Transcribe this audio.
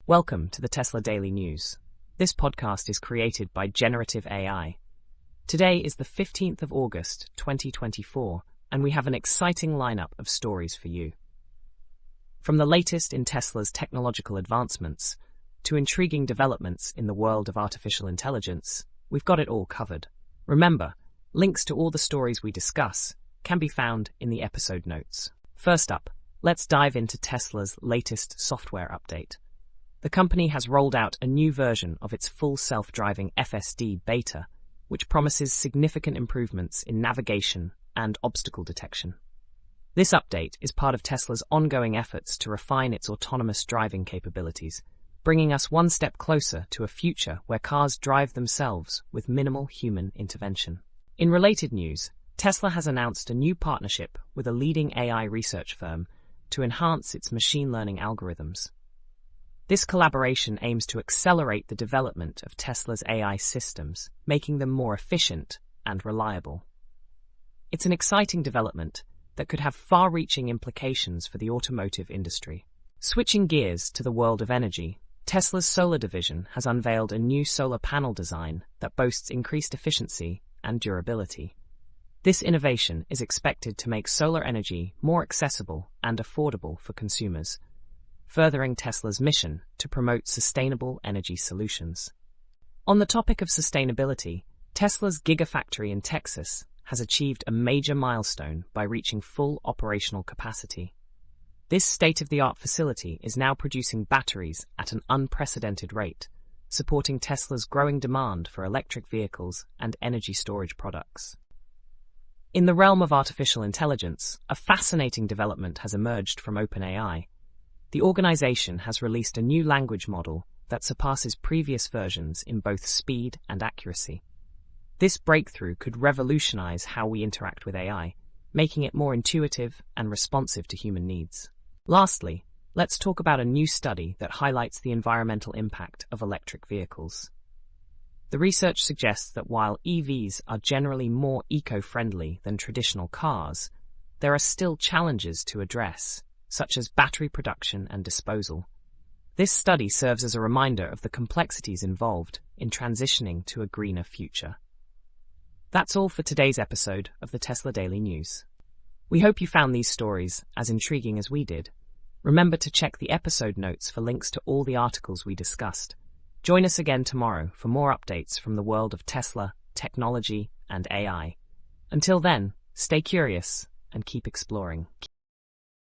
Welcome to the Tesla Daily News. This podcast is created by Generative AI. Today is the 15th of August, 2024, and we have an exciting lineup of stories for you. From the latest in Tesla's technological advancements to intriguing developments in the world of artificial intelligence, we've got it all covered. Remember, links to all the stories we discuss can be found in the episode notes. First up, let's dive into Tesla's latest software update. The company has rolled out a new version of its full self-driving FSD beta, which promises significant improvements in navigation and obstacle detection. This update is part of Tesla's ongoing efforts to refine its autonomous driving capabilities, bringing us one step closer to a future where cars drive themselves with minimal human intervention. In related news, Tesla has announced a new partnership with a leading AI research firm to enhance its machine learning algorithms. This collaboration aims to accelerate the development of Tesla's AI systems, making them more efficient and reliable. It's an exciting development that could have far-reaching implications for the automotive industry. Switching gears to the world of energy, Tesla's solar division has unveiled a new solar panel design that boasts increased efficiency and durability. This innovation is expected to make solar energy more accessible and affordable for consumers, furthering Tesla's mission to promote sustainable energy solutions. On the topic of sustainability, Tesla's Gigafactory in Texas has achieved a major milestone by reaching full operational capacity. This state-of-the-art facility is now producing batteries at an unprecedented rate, supporting Tesla's growing demand for electric vehicles and energy storage products. In the realm of artificial intelligence, a fascinating development has emerged from OpenAI. The organization has released a new language model that surpasses previous versions in both speed and accuracy. This breakthrough could revolutionize how we interact with AI, making it more intuitive and responsive to human needs. Lastly, let's talk about a new study that highlights the environmental impact of electric vehicles. The research suggests that while EVs are generally more eco-friendly than traditional cars, there are still challenges to address, such as battery production and disposal. This study serves as a reminder of the complexities involved in transitioning to a greener future. That's all for today's episode of the Tesla Daily News. We hope you found these stories as intriguing as we did. Remember to check the episode notes for links to all the articles we discussed. Join us again tomorrow for more updates from the world of Tesla, technology, and AI. Until then, stay curious and keep exploring.